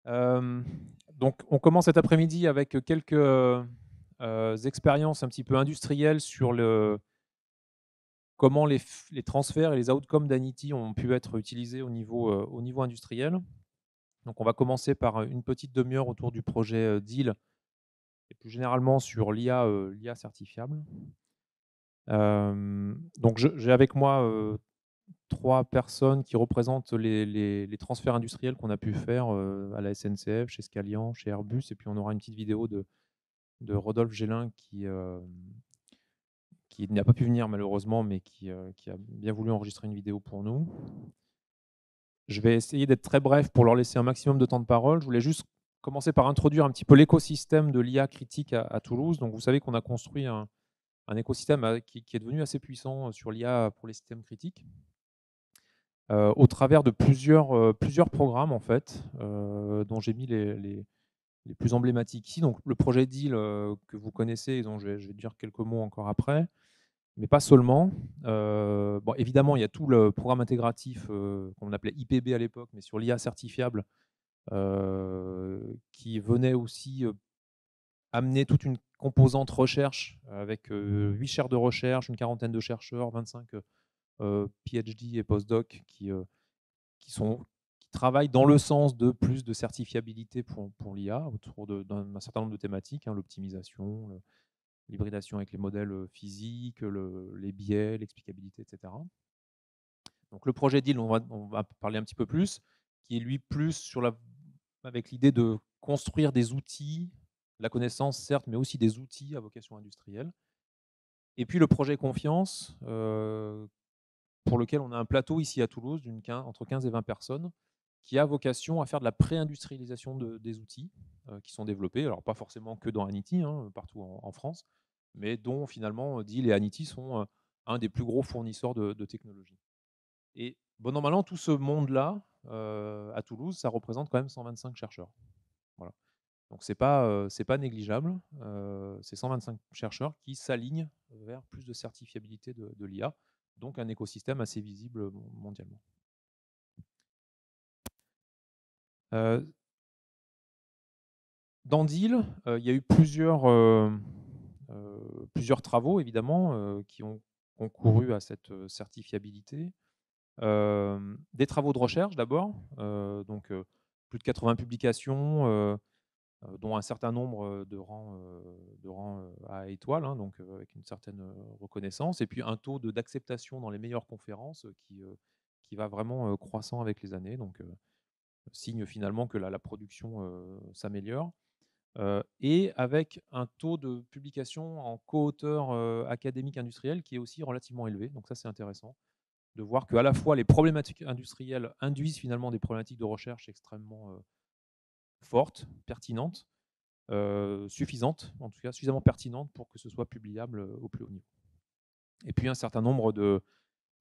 Euh, donc, on commence cet après-midi avec quelques expériences un petit peu industrielles sur comment les transferts et les outcomes d'Anity ont pu être utilisés au niveau industriel. Donc, on va commencer par une petite demi-heure autour du projet DEAL et plus généralement sur l'IA certifiable. Donc, j'ai avec moi 3 personnes qui représentent les transferts industriels qu'on a pu faire à la SNCF, chez Scalian, chez Airbus. Et puis, on aura une petite vidéo de Rodolphe Gélin qui n'a pas pu venir malheureusement, mais qui a bien voulu enregistrer une vidéo pour nous. Je vais essayer d'être très bref pour leur laisser un maximum de temps de parole. Je voulais juste commencer par introduire un petit peu l'écosystème de l'IA critique à Toulouse. Donc, vous savez qu'on a construit un écosystème qui est devenu assez puissant sur l'IA pour les systèmes critiques, au travers de plusieurs programmes, en fait, dont j'ai mis les plus emblématiques ici. Donc, le projet DEAL que vous connaissez et dont je vais dire quelques mots encore après, mais pas seulement. Bon, évidemment, il y a tout le programme intégratif qu'on appelait IPB à l'époque, mais sur l'IA certifiable, qui venait aussi amener toute une composante recherche avec 8 chaires de recherche, une quarantaine de chercheurs, 25 PhD et postdoc qui travaillent dans le sens de plus de certifiabilité pour l'IA autour d'un certain nombre de thématiques, hein, l'optimisation, l'hybridation avec les modèles physiques, les biais, l'explicabilité, etc. Donc le projet DEAL, on va parler un petit peu plus, qui est lui plus avec l'idée de construire des outils, la connaissance certes, mais aussi des outils à vocation industrielle. Et puis le projet Confiance, pour lequel on a un plateau ici à Toulouse entre 15 et 20 personnes, qui a vocation à faire de la pré-industrialisation des outils qui sont développés, alors pas forcément que dans Anity, hein, partout en France, mais dont finalement DEAL et Anity sont un des plus gros fournisseurs de technologies. Et bon, normalement, tout ce monde-là, à Toulouse, ça représente quand même 125 chercheurs. Voilà. Donc c'est pas négligeable. C'est 125 chercheurs qui s'alignent vers plus de certifiabilité de l'IA, donc un écosystème assez visible mondialement. Euh, Dans DEAL, il y a eu plusieurs travaux, évidemment, qui ont concouru à cette certifiabilité. Des travaux de recherche d'abord, donc plus de 80 publications, dont un certain nombre de rangs à étoiles, hein, donc avec une certaine reconnaissance, et puis un taux d'acceptation dans les meilleures conférences qui va vraiment croissant avec les années, donc signe finalement que la production s'améliore. Et avec un taux de publication en co-auteur académique industriel qui est aussi relativement élevé. Donc ça, c'est intéressant de voir qu'à la fois les problématiques industrielles induisent finalement des problématiques de recherche extrêmement fortes, pertinentes, suffisantes, en tout cas suffisamment pertinentes pour que ce soit publiable au plus haut niveau. Et puis un certain nombre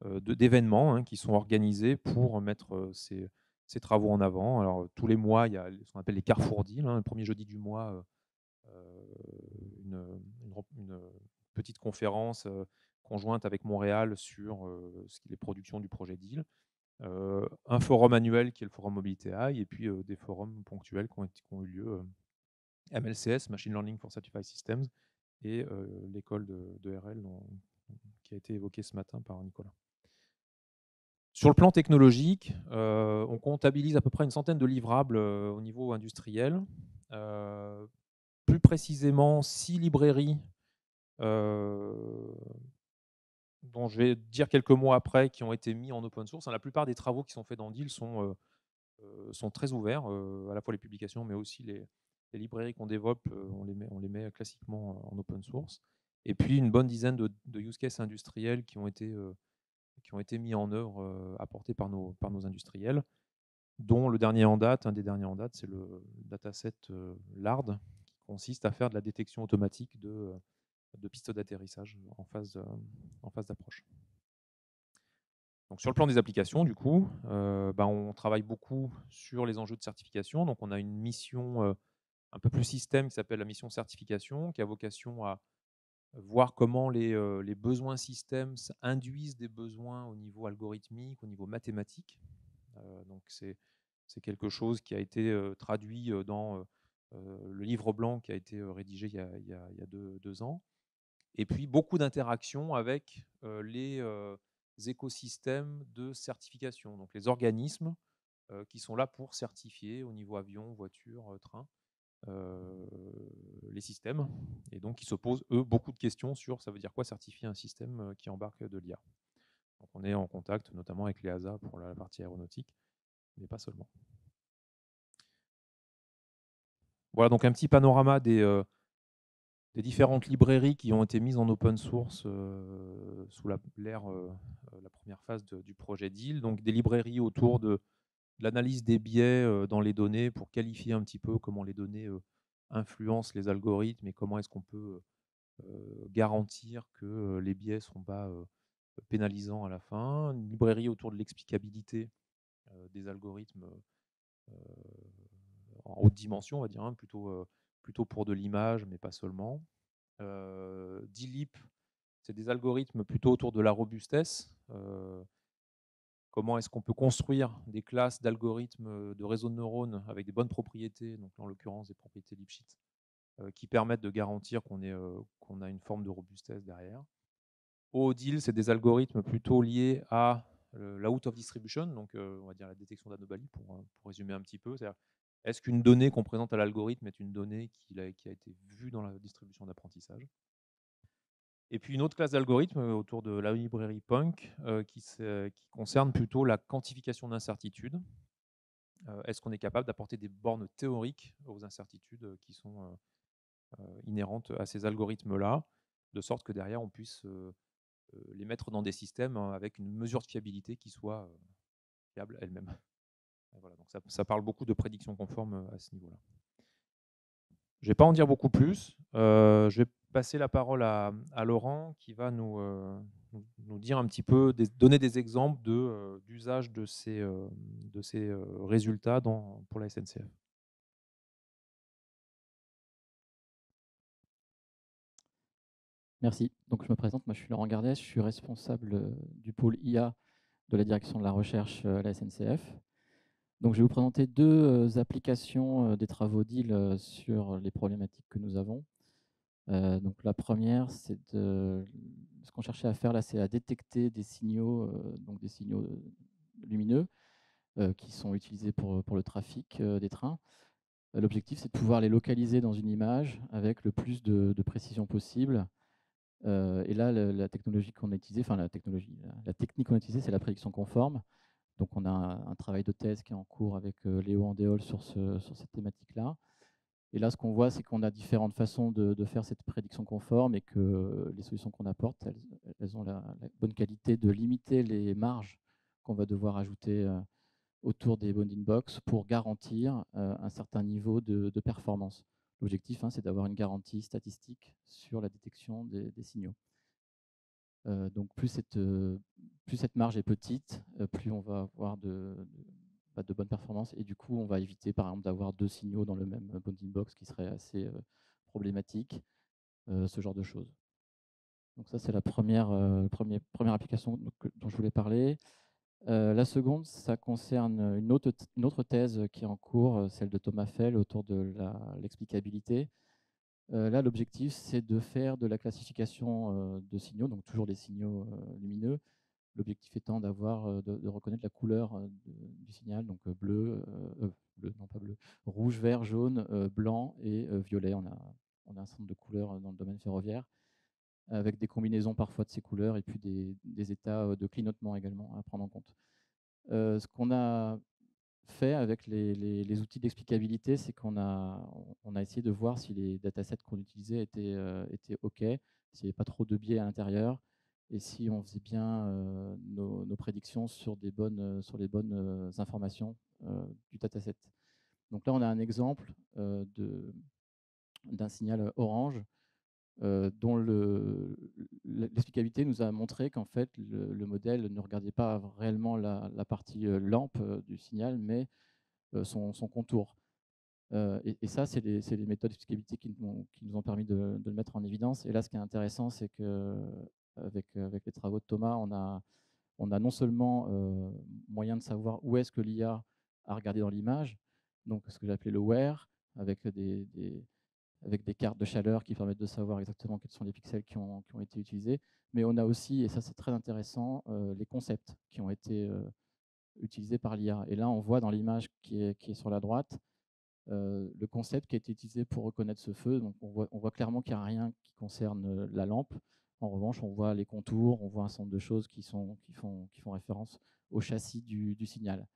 d'événements hein, qui sont organisés pour mettre ces travaux en avant. Alors tous les mois, il y a ce qu'on appelle les Carrefour Deal, hein, le premier jeudi du mois, une petite conférence conjointe avec Montréal sur les productions du projet DEAL, un forum annuel qui est le forum Mobilité AI, et puis des forums ponctuels qui ont eu lieu, MLCS, Machine Learning for Certified Systems, et l'école de RL qui a été évoquée ce matin par Nicolas. Sur le plan technologique, on comptabilise à peu près une centaine de livrables au niveau industriel. Plus précisément, 6 librairies dont je vais dire quelques mots après, qui ont été mis en open source. La plupart des travaux qui sont faits dans DEAL sont très ouverts, à la fois les publications, mais aussi les librairies qu'on développe, on les met classiquement en open source. Et puis une bonne dizaine de use cases industriels qui ont été mis en œuvre, apportés par nos industriels, dont un des derniers en date, c'est le dataset LARD, qui consiste à faire de la détection automatique de pistes d'atterrissage en phase d'approche. Donc, sur le plan des applications, du coup, on travaille beaucoup sur les enjeux de certification. Donc, on a une mission un peu plus système qui s'appelle la mission certification, qui a vocation à voir comment les besoins systèmes induisent des besoins au niveau algorithmique, au niveau mathématique. Donc, c'est C'est quelque chose qui a été traduit dans le livre blanc qui a été rédigé il y a 2 ans. Et puis beaucoup d'interactions avec les écosystèmes de certification, donc les organismes qui sont là pour certifier au niveau avion, voiture, train, les systèmes. Et donc, ils se posent, eux, beaucoup de questions sur ça veut dire quoi certifier un système qui embarque de l'IA. Donc, on est en contact notamment avec l'EASA pour la partie aéronautique, mais pas seulement. Voilà donc un petit panorama des différentes librairies qui ont été mises en open source sous la première phase du projet DEAL. Donc des librairies autour de l'analyse des biais dans les données pour qualifier un petit peu comment les données influencent les algorithmes et comment est-ce qu'on peut garantir que les biais ne seront pas pénalisants à la fin. Une librairie autour de l'explicabilité des algorithmes en haute dimension, on va dire, hein, plutôt pour de l'image, mais pas seulement. DLIP, c'est des algorithmes plutôt autour de la robustesse. Comment est-ce qu'on peut construire des classes d'algorithmes de réseaux de neurones avec des bonnes propriétés, donc en l'occurrence des propriétés Lipschitz, qui permettent de garantir qu'on a une forme de robustesse derrière. OODIL, c'est des algorithmes plutôt liés à la out of distribution, donc on va dire la détection d'anomalies pour résumer un petit peu. Est-ce qu'une donnée qu'on présente à l'algorithme est une donnée qui a été vue dans la distribution d'apprentissage? Et puis une autre classe d'algorithmes autour de la librairie Punk qui concerne plutôt la quantification d'incertitudes. Est-ce qu'on est capable d'apporter des bornes théoriques aux incertitudes qui sont inhérentes à ces algorithmes-là, de sorte que derrière on puisse les mettre dans des systèmes avec une mesure de fiabilité qui soit fiable elle-même. Voilà, donc ça parle beaucoup de prédiction conforme à ce niveau-là. Je ne vais pas en dire beaucoup plus. Je vais passer la parole à Laurent qui va nous dire un petit peu, donner des exemples d'usage de ces résultats pour la SNCF. Merci. Donc, je me présente, moi je suis Laurent Gardès, je suis responsable du pôle IA de la direction de la recherche à la SNCF. Donc, je vais vous présenter deux applications des travaux d'IL sur les problématiques que nous avons. Donc, la première, c'est ce qu'on cherchait à faire là, c'est à détecter des signaux, donc des signaux lumineux qui sont utilisés pour le trafic des trains. L'objectif, c'est de pouvoir les localiser dans une image avec le plus de précision possible. Et là, la technologie qu'on a utilisée, enfin la technique qu'on a utilisée, c'est la prédiction conforme. Donc on a un travail de thèse qui est en cours avec Léo Andéol sur cette thématique-là. Et là, ce qu'on voit, c'est qu'on a différentes façons de faire cette prédiction conforme et que les solutions qu'on apporte, elles ont la bonne qualité de limiter les marges qu'on va devoir ajouter autour des bounding box pour garantir un certain niveau de performance. L'objectif, c'est d'avoir une garantie statistique sur la détection des signaux. Donc plus cette marge est petite, plus on va avoir de bonnes performances et du coup on va éviter par exemple d'avoir deux signaux dans le même bounding box qui serait assez problématique, ce genre de choses. Donc ça c'est la première application dont je voulais parler. La seconde, ça concerne une autre thèse qui est en cours, celle de Thomas Fell autour de l'explicabilité. Là, l'objectif, c'est de faire de la classification de signaux, donc toujours des signaux lumineux. L'objectif étant de reconnaître la couleur du signal, donc bleu, non pas bleu, rouge, vert, jaune, blanc et violet. On a un certain nombre de couleurs dans le domaine ferroviaire, avec des combinaisons parfois de ces couleurs et puis des états de clignotement également à prendre en compte. Ce qu'on a fait avec les outils d'explicabilité, c'est qu'on a essayé de voir si les datasets qu'on utilisait étaient OK, s'il n'y avait pas trop de biais à l'intérieur, et si on faisait bien nos prédictions sur les bonnes informations du dataset. Donc là, on a un exemple d'un signal orange dont l'explicabilité nous a montré qu'en fait, le modèle ne regardait pas réellement la partie lampe du signal, mais son contour. Et ça, c'est les méthodes d'explicabilité qui nous ont permis de le mettre en évidence. Et là, ce qui est intéressant, c'est qu'avec les travaux de Thomas, on a non seulement moyen de savoir où est-ce que l'IA à regarder dans l'image, donc ce que j'appelais le where, avec des cartes de chaleur qui permettent de savoir exactement quels sont les pixels qui ont été utilisés. Mais on a aussi, et ça c'est très intéressant, les concepts qui ont été utilisés par l'IA. Et là, on voit dans l'image qui est sur la droite, le concept qui a été utilisé pour reconnaître ce feu. Donc on voit clairement qu'il n'y a rien qui concerne la lampe. En revanche, on voit les contours, on voit un certain nombre de choses qui font référence au châssis du signal.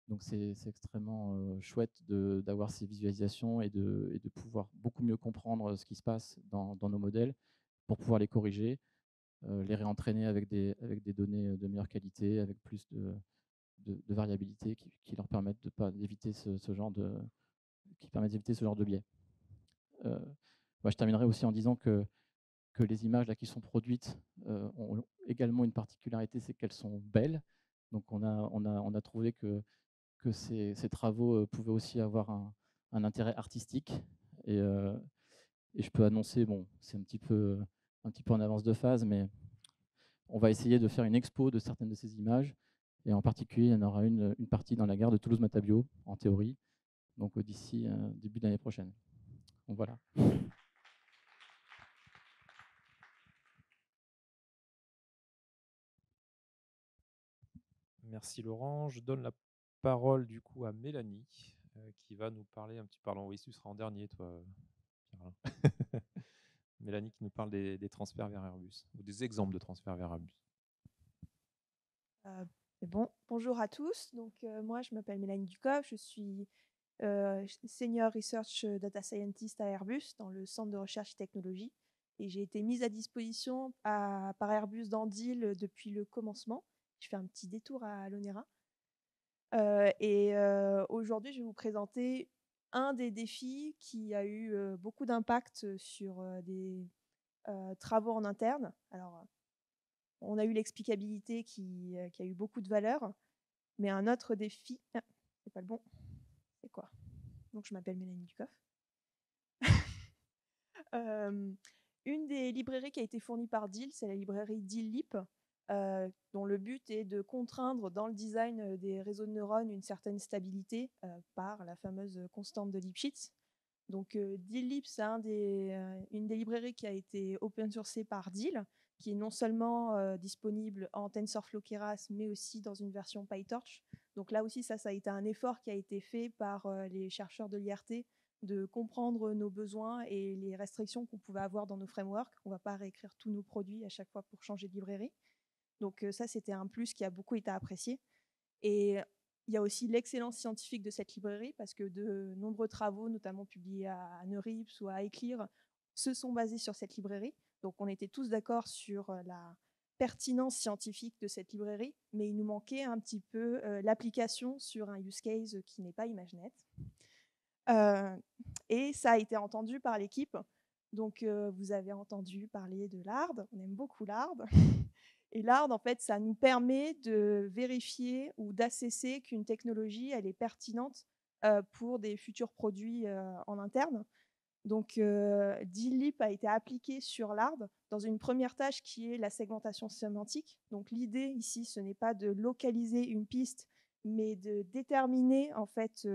Donc c'est extrêmement chouette d'avoir ces visualisations et de pouvoir beaucoup mieux comprendre ce qui se passe dans nos modèles pour pouvoir les corriger, les réentraîner avec des données de meilleure qualité, avec plus de variabilité qui leur permettent d'éviter ce genre de biais. Je terminerai aussi en disant que les images là, qui sont produites ont également une particularité, c'est qu'elles sont belles. Donc on a trouvé que ces travaux pouvaient aussi avoir un intérêt artistique. Et je peux annoncer, bon, c'est un petit peu en avance de phase, mais on va essayer de faire une expo de certaines de ces images. Et en particulier, il y en aura une partie dans la gare de Toulouse-Matabiau, en théorie, donc d'ici début d'année prochaine. Donc voilà. Merci Laurent. Je donne la parole du coup à Mélanie qui va nous parler un petit peu. Pardon, oui, tu seras en dernier, toi, Pierre. Mélanie qui nous parle des transferts vers Airbus, ou des exemples de transferts vers Airbus. Bonjour à tous. Donc, moi, je m'appelle Mélanie Ducov. Je suis Senior Research Data Scientist à Airbus dans le centre de recherche et technologie. Et j'ai été mise à disposition par Airbus dans Deal depuis le commencement. Je fais un petit détour à l'ONERA. Aujourd'hui, je vais vous présenter un des défis qui a eu beaucoup d'impact sur des travaux en interne. Alors, on a eu l'explicabilité qui a eu beaucoup de valeur, mais un autre défi... Ah, c'est pas le bon. C'est quoi? Donc, je m'appelle Mélanie Ducoff. Une des librairies qui a été fournie par Deal, c'est la librairie DealLeap, dont le but est de contraindre dans le design des réseaux de neurones une certaine stabilité par la fameuse constante de Lipschitz. Donc, DealLeap, c'est une des librairies qui a été open sourcée par Deal, qui est non seulement disponible en TensorFlow Keras, mais aussi dans une version PyTorch. Donc là aussi, ça a été un effort qui a été fait par les chercheurs de l'IRT de comprendre nos besoins et les restrictions qu'on pouvait avoir dans nos frameworks. On ne va pas réécrire tous nos produits à chaque fois pour changer de librairie. Donc ça, c'était un plus qui a beaucoup été apprécié. Et il y a aussi l'excellence scientifique de cette librairie parce que de nombreux travaux, notamment publiés à NeurIPS ou à Eclair, se sont basés sur cette librairie. Donc on était tous d'accord sur la pertinence scientifique de cette librairie, mais il nous manquait un petit peu l'application sur un use case qui n'est pas ImageNet. Et ça a été entendu par l'équipe. Donc, vous avez entendu parler de l'ARD. On aime beaucoup l'ARD. Et l'ARD, en fait, ça nous permet de vérifier ou d'assesser qu'une technologie, elle est pertinente pour des futurs produits en interne. Donc, DealLeap a été appliqué sur l'ARD dans une première tâche qui est la segmentation sémantique. Donc, l'idée ici, ce n'est pas de localiser une piste, mais de déterminer en fait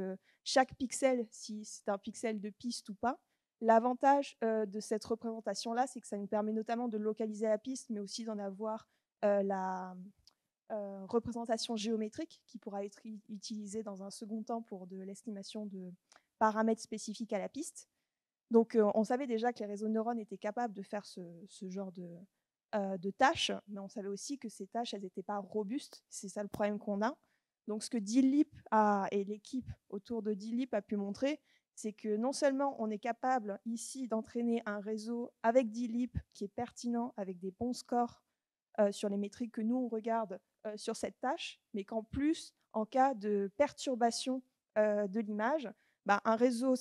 chaque pixel, si c'est un pixel de piste ou pas. L'avantage de cette représentation-là, c'est que ça nous permet notamment de localiser la piste, mais aussi d'en avoir la représentation géométrique qui pourra être utilisée dans un second temps pour de l'estimation de paramètres spécifiques à la piste. Donc, on savait déjà que les réseaux de neurones étaient capables de faire ce genre de tâches, mais on savait aussi que ces tâches, elles n'étaient pas robustes. C'est ça le problème qu'on a. Donc, ce que DealLeap et l'équipe autour de DealLeap a pu montrer, c'est que non seulement on est capable ici d'entraîner un réseau avec DealLeap qui est pertinent, avec des bons scores sur les métriques que nous, on regarde sur cette tâche, mais qu'en plus, en cas de perturbation de l'image, un réseau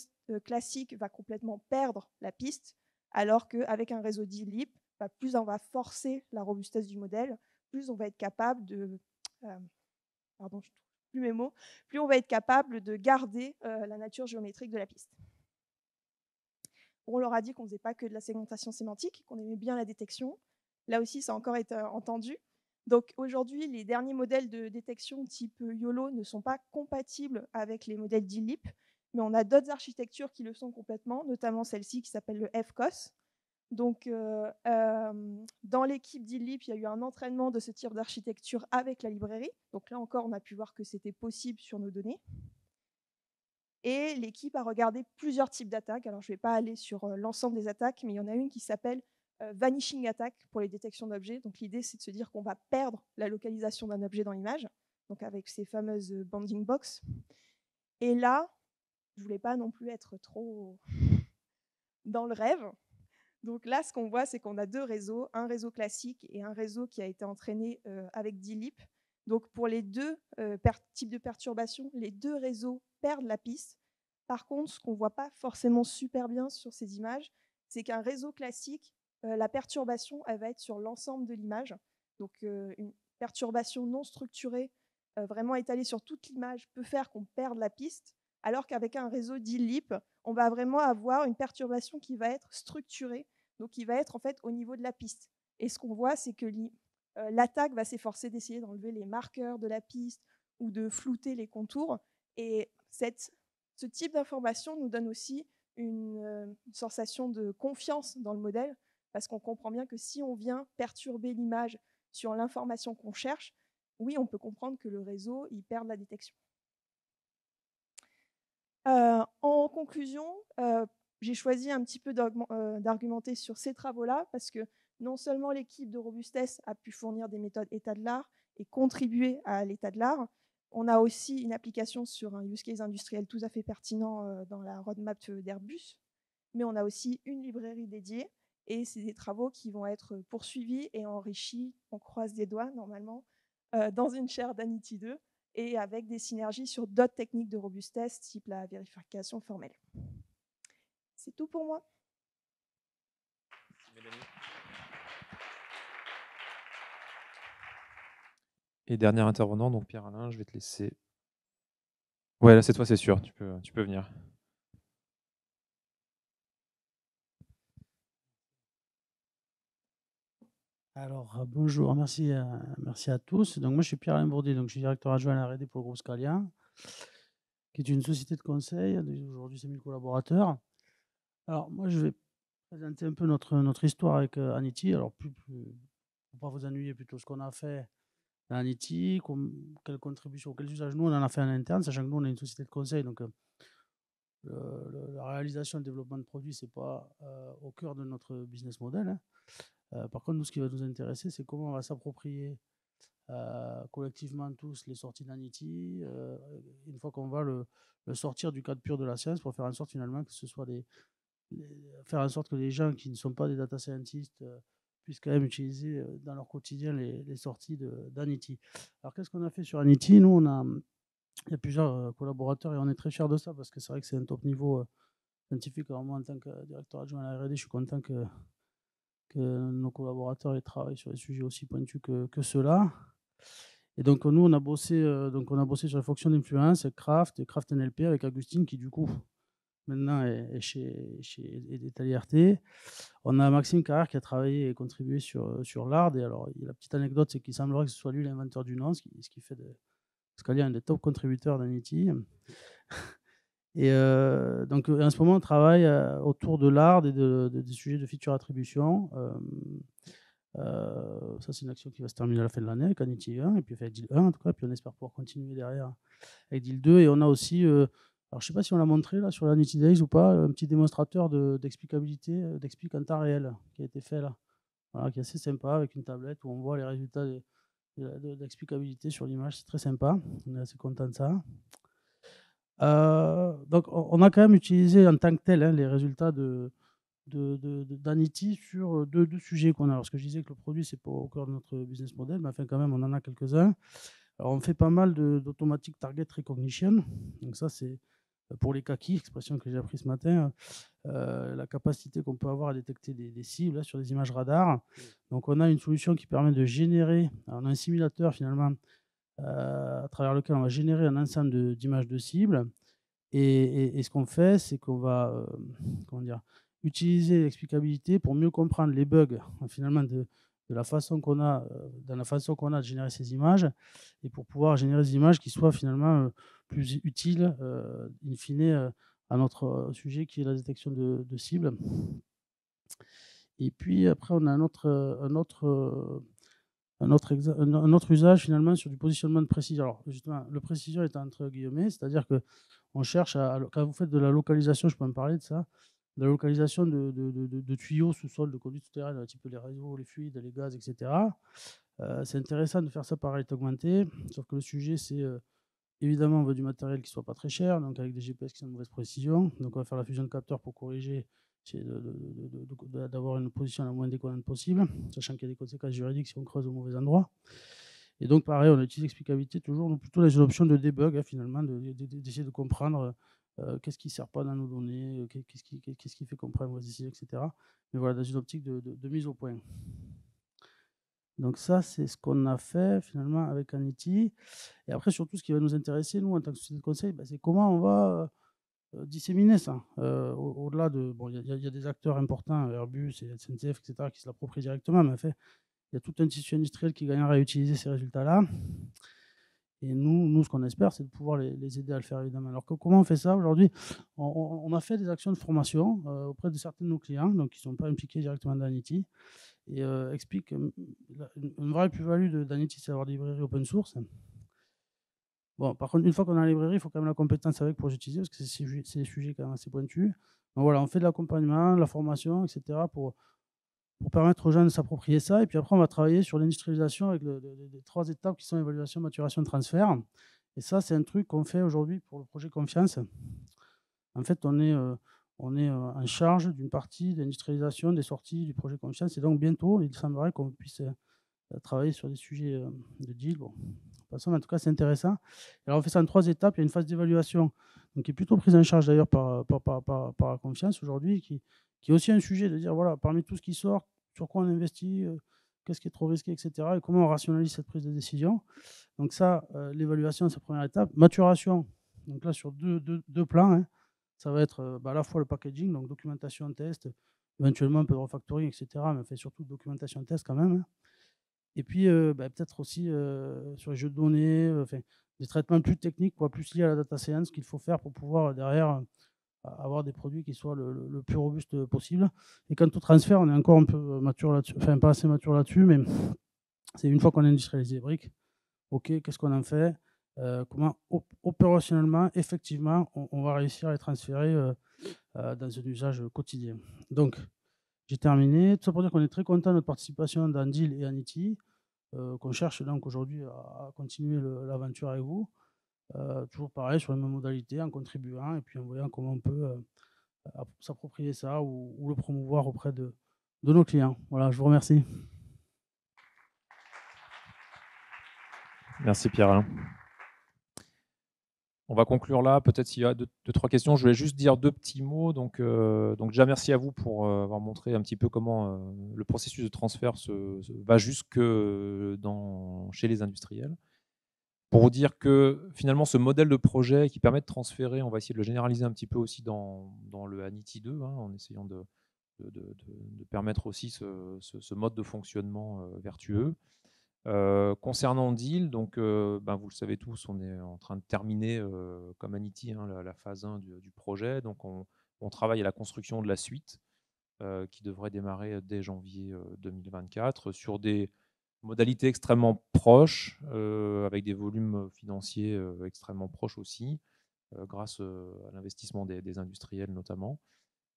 classique va complètement perdre la piste, alors qu'avec un réseau DealLeap, plus on va forcer la robustesse du modèle, plus on va être capable de... pardon, je ne trouve plus mes mots, plus on va être capable de garder la nature géométrique de la piste. On leur a dit qu'on ne faisait pas que de la segmentation sémantique, qu'on aimait bien la détection. Là aussi, ça a encore été entendu. Donc aujourd'hui, les derniers modèles de détection type YOLO ne sont pas compatibles avec les modèles d'ILIP, mais on a d'autres architectures qui le sont complètement, notamment celle-ci qui s'appelle le FCOS. Donc, dans l'équipe d'ILIP, il y a eu un entraînement de ce type d'architecture avec la librairie. Donc là encore, on a pu voir que c'était possible sur nos données. Et l'équipe a regardé plusieurs types d'attaques. Alors, je ne vais pas aller sur l'ensemble des attaques, mais il y en a une qui s'appelle Vanishing Attack pour les détections d'objets. Donc, l'idée, c'est de se dire qu'on va perdre la localisation d'un objet dans l'image, donc avec ces fameuses bounding box. Et là, je ne voulais pas non plus être trop dans le rêve. Donc là, ce qu'on voit, c'est qu'on a deux réseaux, un réseau classique et un réseau qui a été entraîné avec DLIP. Donc pour les deux types de perturbations, les deux réseaux perdent la piste. Par contre, ce qu'on ne voit pas forcément super bien sur ces images, c'est qu'un réseau classique, la perturbation, elle va être sur l'ensemble de l'image. Donc une perturbation non structurée, vraiment étalée sur toute l'image, peut faire qu'on perde la piste, alors qu'avec un réseau DLIP, on va vraiment avoir une perturbation qui va être structurée, donc qui va être en fait au niveau de la piste. Et ce qu'on voit, c'est que l'attaque va s'efforcer d'essayer d'enlever les marqueurs de la piste ou de flouter les contours. Et ce type d'information nous donne aussi une sensation de confiance dans le modèle, parce qu'on comprend bien que si on vient perturber l'image sur l'information qu'on cherche, oui, on peut comprendre que le réseau il perd la détection. En conclusion, j'ai choisi un petit peu d'argumenter sur ces travaux-là, parce que non seulement l'équipe de robustesse a pu fournir des méthodes état de l'art et contribuer à l'état de l'art, on a aussi une application sur un use case industriel tout à fait pertinent dans la roadmap d'Airbus, mais on a aussi une librairie dédiée, et c'est des travaux qui vont être poursuivis et enrichis, on croise des doigts normalement, dans une chaire d'Anity 2, et avec des synergies sur d'autres techniques de robustesse, type la vérification formelle. C'est tout pour moi. Et dernier intervenant, donc Pierre-Alain, je vais te laisser. Ouais, là, cette fois, c'est sûr, tu peux venir. Alors, bonjour, merci à tous. Donc, moi, je suis Pierre-Alain Bourdier, donc je suis directeur adjoint à la R&D pour le groupe Scalia, qui est une société de conseil. Aujourd'hui, c'est 1000 collaborateurs. Alors, moi, je vais présenter un peu notre histoire avec Anity. Alors, pour ne pas vous ennuyer, plutôt ce qu'on a fait à Anity, quelles contributions, quels usages nous, on en a fait en interne, sachant que nous, on est une société de conseil, donc la réalisation et le développement de produits, ce n'est pas au cœur de notre business model, hein. Par contre, nous, ce qui va nous intéresser, c'est comment on va s'approprier collectivement tous les sorties d'Anity, une fois qu'on va le sortir du cadre pur de la science, pour faire en sorte finalement que ce soit faire en sorte que les gens qui ne sont pas des data scientists puissent quand même utiliser dans leur quotidien les sorties d'Anity. Alors, qu'est-ce qu'on a fait sur Anity? Nous, il y a plusieurs collaborateurs et on est très fiers de ça, parce que c'est vrai que c'est un top niveau scientifique. Alors moi, en tant que directeur adjoint à la R&D, je suis content que nos collaborateurs travaillent sur des sujets aussi pointus que ceux-là. Et donc, nous, on a bossé sur les fonctions d'influence, Craft et Craft NLP avec Agustine, qui du coup, maintenant est à l'IRT. On a Maxime Carrère qui a travaillé et contribué sur l'ARD. Et alors, la petite anecdote, c'est qu'il semblerait que ce soit lui l'inventeur du nom, ce qui fait de Scalia un des top contributeurs d'Anity. Et donc, en ce moment, on travaille autour de l'ARD et des sujets de feature attribution. Ça, c'est une action qui va se terminer à la fin de l'année avec Anity 1, et puis avec DIL 1 en tout cas, puis on espère pouvoir continuer derrière avec DIL 2. Et on a aussi, alors je ne sais pas si on l'a montré là sur l'Anity Days ou pas, un petit démonstrateur d'explicabilité, d'explique en temps réel qui a été fait là, voilà, qui est assez sympa, avec une tablette où on voit les résultats d'explicabilité sur l'image. C'est très sympa, on est assez content de ça. Donc on a quand même utilisé en tant que tel les résultats d'Anity sur deux sujets qu'on a. Alors, ce que je disais que le produit, c'est pas au cœur de notre business model, mais enfin, quand même, on en a quelques-uns. Alors, on fait pas mal d'automatic target recognition. Donc, ça, c'est pour les kaki, expression que j'ai appris ce matin, la capacité qu'on peut avoir à détecter des cibles là, sur des images radar. Donc, on a une solution qui permet de générer, on a un simulateur finalement, à travers lequel on va générer un ensemble d'images de cibles. Et ce qu'on fait, c'est qu'on va, utiliser l'explicabilité pour mieux comprendre les bugs finalement de la façon qu'on a, dans la façon qu'on a de générer ces images, et pour pouvoir générer des images qui soient finalement plus utiles, in fine, à notre sujet qui est la détection de cibles. Et puis après, on a un autre usage finalement sur du positionnement de précision. Alors justement, le précision est entre guillemets, c'est-à-dire qu'on cherche quand vous faites de la localisation, je peux me parler de ça, de la localisation de tuyaux sous-sol, de conduite souterraine, type les réseaux, les fluides, les gaz, etc. C'est intéressant de faire ça par réalité augmentée, sauf que le sujet, c'est évidemment, on veut du matériel qui ne soit pas très cher, donc avec des GPS qui sont de mauvaise précision. Donc on va faire la fusion de capteurs pour corriger, d'avoir une position la moins déconnante possible, sachant qu'il y a des conséquences juridiques si on creuse au mauvais endroit. Et donc pareil, on utilise l'explicabilité toujours, donc plutôt les options de debug, finalement, d'essayer de comprendre qu'est-ce qui ne sert pas dans nos données, qu'est-ce qui fait qu'on prend mauvaise décision, etc. Mais voilà, dans une optique de mise au point. Donc ça, c'est ce qu'on a fait finalement avec Anity. Et après, surtout, ce qui va nous intéresser, nous, en tant que société de conseil, c'est comment on va disséminer ça. Au-delà de... Bon, il y a des acteurs importants, Airbus et SNCF, etc., qui se l'approprient directement, mais en fait, il y a tout un tissu industriel qui gagnera à utiliser ces résultats-là. Et nous, ce qu'on espère, c'est de pouvoir les aider à le faire, évidemment. Alors, comment on fait ça aujourd'hui? On a fait des actions de formation auprès de certains de nos clients, donc qui ne sont pas impliqués directement dans Anity, et explique une vraie plus-value d'Anity, c'est d'avoir des librairies open source. Bon, par contre, une fois qu'on a la librairie, il faut quand même la compétence avec pour les utiliser, parce que c'est des sujets quand même assez pointus. Donc voilà, on fait de l'accompagnement, de la formation, etc., pour permettre aux gens de s'approprier ça. Et puis après, on va travailler sur l'industrialisation avec les 3 étapes qui sont évaluation, maturation, transfert. Et ça, c'est un truc qu'on fait aujourd'hui pour le projet Confiance. En fait, on est en charge d'une partie d'industrialisation des sorties du projet Confiance. Et donc, bientôt, il semblerait qu'on puisse travailler sur des sujets de deal. Bon, en tout cas, c'est intéressant. Alors, on fait ça en 3 étapes. Il y a une phase d'évaluation, qui est plutôt prise en charge d'ailleurs par la Confiance aujourd'hui, qui est aussi un sujet de dire, voilà, parmi tout ce qui sort, sur quoi on investit, qu'est-ce qui est trop risqué, etc. Et comment on rationalise cette prise de décision. Donc ça, l'évaluation, c'est la première étape. Maturation, donc là, sur deux plans, hein. Ça va être à la fois le packaging, donc documentation, test, éventuellement un peu de refactoring, etc. Mais on fait surtout documentation, test quand même, hein. Et puis, peut-être aussi sur les jeux de données, des traitements plus techniques, plus liés à la data science qu'il faut faire pour pouvoir derrière avoir des produits qui soient le plus robustes possible. Et quant au transfert, on est encore un peu mature là-dessus, enfin pas assez mature là-dessus, mais c'est une fois qu'on a industrialisé les briques, ok, qu'est-ce qu'on en fait, comment opérationnellement, effectivement, on va réussir à les transférer dans un usage quotidien. Donc, j'ai terminé. Tout ça pour dire qu'on est très content de notre participation dans Deal et Anity, qu'on cherche donc aujourd'hui à continuer l'aventure avec vous. Toujours pareil, sur les mêmes modalités, en contribuant et puis en voyant comment on peut s'approprier ça ou le promouvoir auprès de nos clients. Voilà, je vous remercie. Merci Pierre-Alain. On va conclure là. Peut-être s'il y a deux, trois questions. Je voulais juste dire 2 petits mots. Donc déjà, merci à vous pour avoir montré un petit peu comment le processus de transfert va jusque chez les industriels. Pour vous dire que finalement, ce modèle de projet qui permet de transférer, on va essayer de le généraliser un petit peu aussi dans le Anity 2, en essayant de permettre aussi ce mode de fonctionnement vertueux. Concernant Deal, donc, vous le savez tous, on est en train de terminer, comme Anity, la phase 1 du projet. Donc, on travaille à la construction de la suite, qui devrait démarrer dès janvier 2024, sur des modalités extrêmement proches, avec des volumes financiers extrêmement proches aussi, grâce à l'investissement des industriels notamment.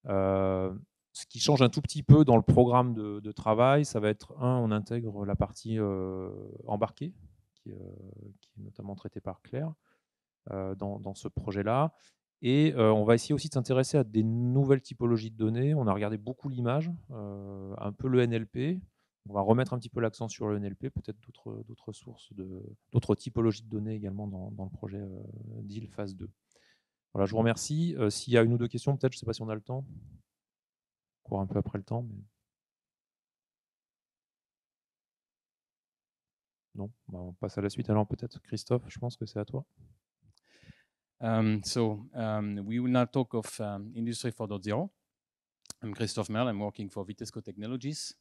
Ce qui change un tout petit peu dans le programme de travail, ça va être, on intègre la partie embarquée, qui est notamment traitée par Claire dans ce projet-là. Et on va essayer aussi de s'intéresser à des nouvelles typologies de données. On a regardé beaucoup l'image, un peu le NLP. On va remettre un petit peu l'accent sur le NLP, peut-être d'autres sources, d'autres typologies de données également dans le projet Deal phase 2. Voilà, je vous remercie. S'il y a 1 ou 2 questions, peut-être, je ne sais pas si on a le temps. On court un peu après le temps. Mais... non, on passe à la suite. Alors peut-être, Christophe, je pense que c'est à toi. We will now talk of Industry 4.0. I'm Christophe Merle. I'm working for Vitesco Technologies.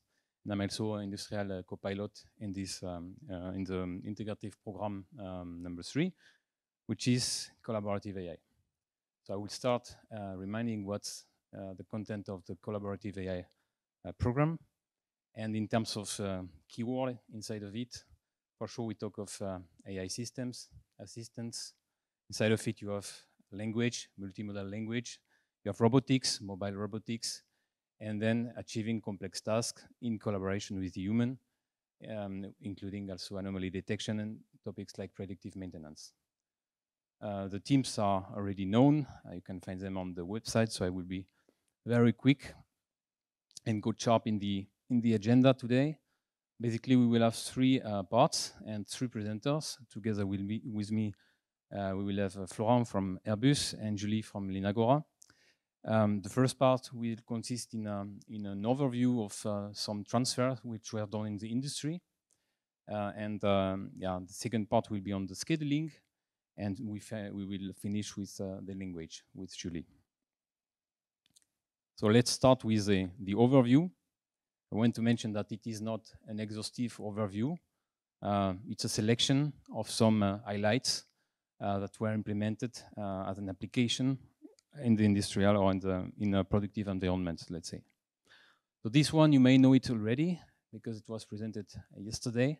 And I'm also an industrial co-pilot in this in the integrative program number 3, which is collaborative AI. So I will start reminding what's the content of the collaborative AI program. And in terms of keyword inside of it, for sure we talk of AI systems, assistants. Inside of it you have language, multimodal language. You have robotics, mobile robotics, and then achieving complex tasks in collaboration with the human, including also anomaly detection and topics like predictive maintenance. The teams are already known. You can find them on the website, so I will be very quick and go sharp in the agenda today. Basically, we will have 3 parts and 3 presenters. Together with me, we will have Florent from Airbus and Julie from Linagora. The first part will consist in an overview of some transfers which were done in the industry. The second part will be on the scheduling, and we will finish with the language with Julie. So let's start with the overview. I want to mention that it is not an exhaustive overview. It's a selection of some highlights that were implemented as an application in the industrial or in a productive environment, let's say. So this one, you may know it already because it was presented yesterday.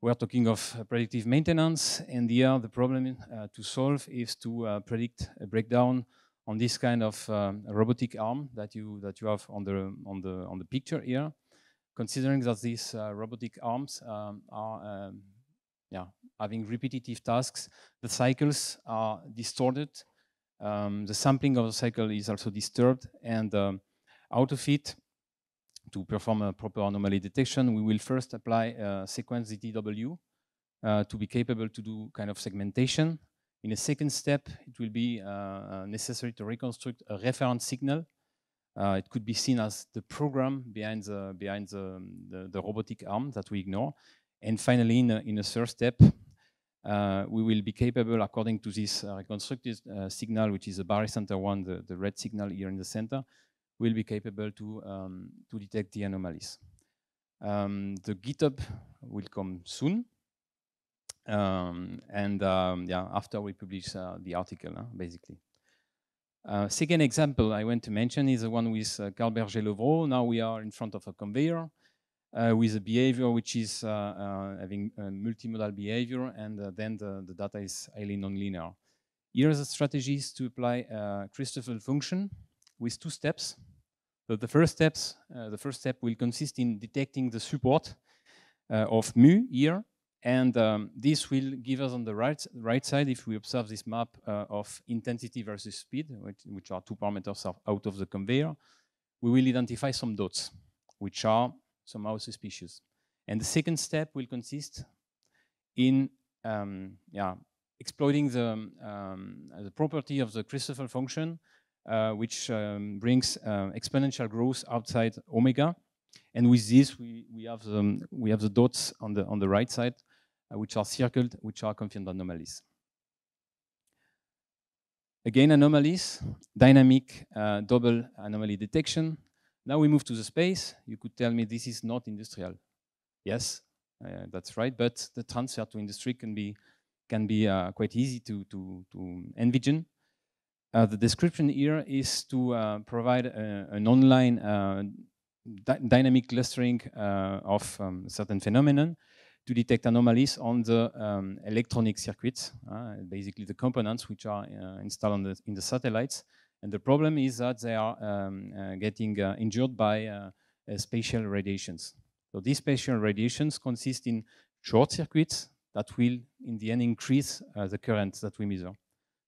We're talking of predictive maintenance, and here the problem to solve is to predict a breakdown on this kind of robotic arm that you have on the picture here. Considering that these robotic arms are having repetitive tasks, the cycles are distorted. The sampling of the cycle is also disturbed, and out of it, to perform a proper anomaly detection, we will first apply sequence ZTW to be capable to do kind of segmentation. In a second step, it will be necessary to reconstruct a reference signal. It could be seen as the program behind the robotic arm that we ignore. And finally, in a third step, we will be capable, according to this reconstructed signal, which is the barycenter one, the red signal here in the center, will be capable to detect the anomalies. The GitHub will come soon. After we publish the article, basically. Second example I want to mention is the one with Carl Berger-Levrault. Now we are in front of a conveyor with a behavior which is having a multimodal behavior, and then the data is highly nonlinear. Here the strategy is to apply a Christoffel function with 2 steps. So the first step will consist in detecting the support of mu here, and this will give us on the right side, if we observe this map of intensity versus speed, which are 2 parameters out of the conveyor, we will identify some dots which are somehow suspicious. And the second step will consist in exploiting the property of the Christoffel function, which brings exponential growth outside omega. And with this, we have the dots on the right side, which are circled, which are confirmed anomalies. Again, anomalies, dynamic double anomaly detection. Now we move to the space. You could tell me this is not industrial. Yes, that's right. But the transfer to industry can be quite easy to envision. The description here is to provide an online dynamic clustering of certain phenomenon to detect anomalies on the electronic circuits, basically the components which are installed in the satellites. And the problem is that they are getting injured by spatial radiations. So these spatial radiations consist in short circuits that will, in the end, increase the current that we measure.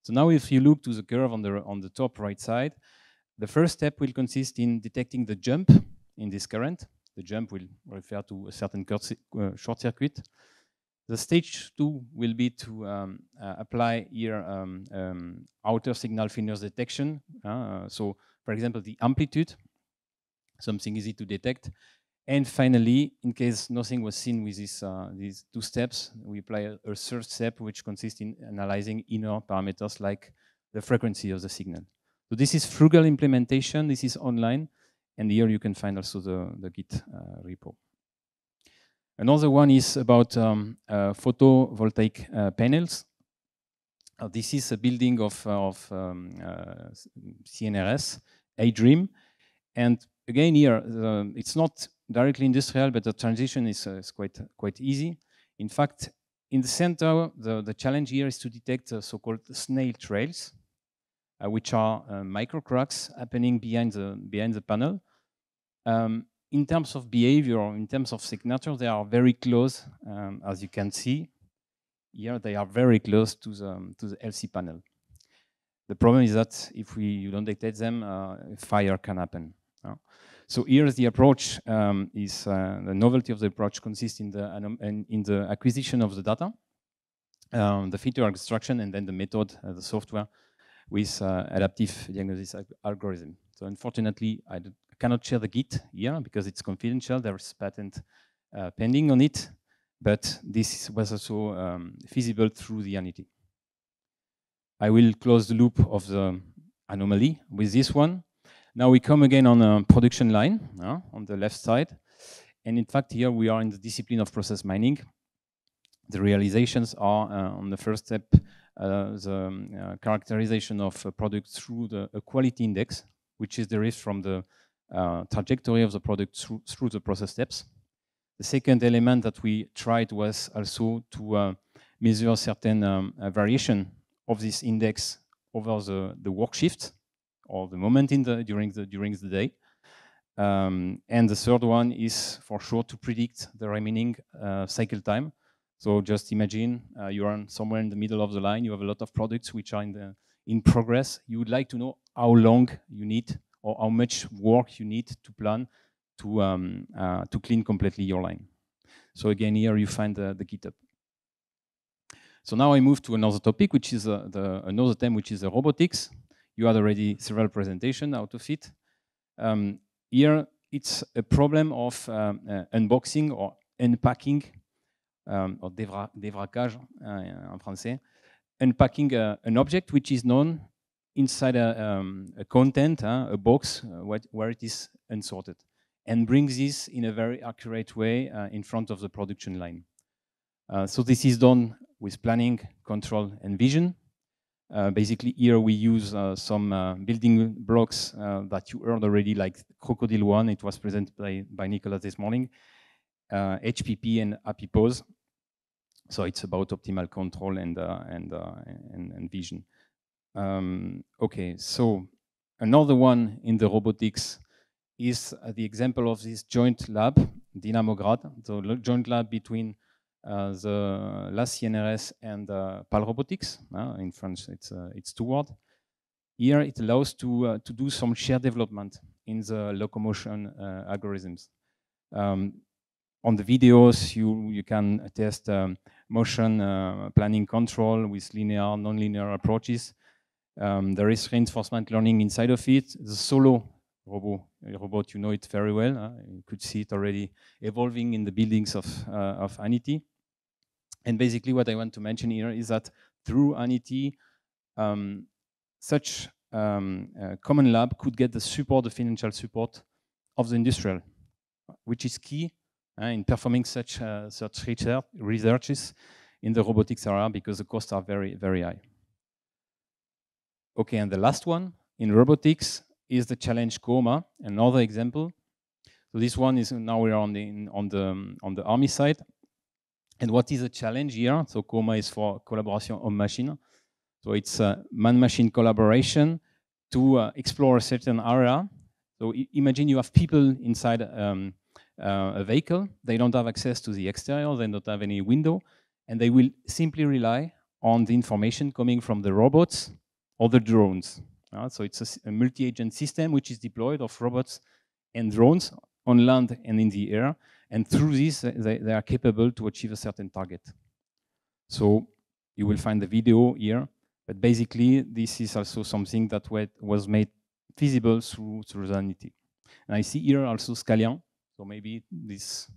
So now if you look to the curve on the top right side, the first step will consist in detecting the jump in this current. The jump will refer to a certain short circuit. The stage 2 will be to apply here outer signal finners detection. So, for example, the amplitude, something easy to detect. And finally, in case nothing was seen with these 2 steps, we apply a third step, which consists in analyzing inner parameters like the frequency of the signal. So this is frugal implementation. This is online. And here you can find also the Git repo. Another one is about photovoltaic panels. This is a building of CNRS, ADREAM. And again here, it's not directly industrial, but the transition is quite easy. In fact, in the center, the challenge here is to detect so-called snail trails, which are micro cracks happening behind the panel. In terms of behavior, in terms of signature, they are very close, as you can see. Here they are very close to the LC panel. The problem is that if you don't detect them, fire can happen. So here the approach is the novelty of the approach consists in the acquisition of the data, the feature extraction, and then the method, the software with adaptive diagnosis algorithm. So unfortunately, I cannot share the Git here because it's confidential. There is patent pending on it, but this was also feasible through the ANITI. I will close the loop of the anomaly with this one. Now we come again on a production line on the left side. And in fact, here we are in the discipline of process mining. The realizations are on the first step, the characterization of a product through a quality index, which is derived from the trajectory of the product through the process steps. The second element that we tried was also to measure certain variation of this index over the work shift or the moment during the day. And the third one is for sure to predict the remaining cycle time. So just imagine you are somewhere in the middle of the line, you have a lot of products which are in progress. You would like to know how long you need or how much work you need to plan to clean completely your line. So again, here you find the GitHub. So now I move to another topic, which is another theme, which is robotics. You had already several presentations out of it. Here, it's a problem of unboxing or unpacking, or dévraquage en français, unpacking an object which is known inside a content, a box, where it is unsorted, and brings this in a very accurate way in front of the production line. So this is done with planning, control, and vision. Basically, here we use some building blocks that you heard already, like Crocodile One. It was presented by Nicolas this morning. HPP and Happy Pose. So it's about optimal control and vision. Okay, so another one in the robotics is the example of this joint lab, Dynamograd, the joint lab between the LAS CNRS and PAL Robotics. In French, it's two words. Here, it allows to do some shared development in the locomotion algorithms. On the videos, you can test motion planning control with linear, non-linear approaches. There is reinforcement learning inside of it. The Solo robot, you know it very well. You could see it already evolving in the buildings of ANITI. And basically what I want to mention here is that through ANITI, such common lab could get the support, the financial support of the industrial, which is key in performing such researches in the robotics area because the costs are very, very high. Okay, and the last one in robotics is the challenge COMA, another example. So this one is now we're on the army side. And what is a challenge here? So COMA is for collaboration homme-machine. So it's man-machine collaboration to explore a certain area. So imagine you have people inside a vehicle. They don't have access to the exterior. They don't have any window. And they will simply rely on the information coming from the robots or the drones. So it's a multi-agent system which is deployed of robots and drones on land and in the air. And through this, they are capable to achieve a certain target. So you will find the video here. But basically, this is also something that was made feasible through ANITI. And I see here also Scalian. So maybe this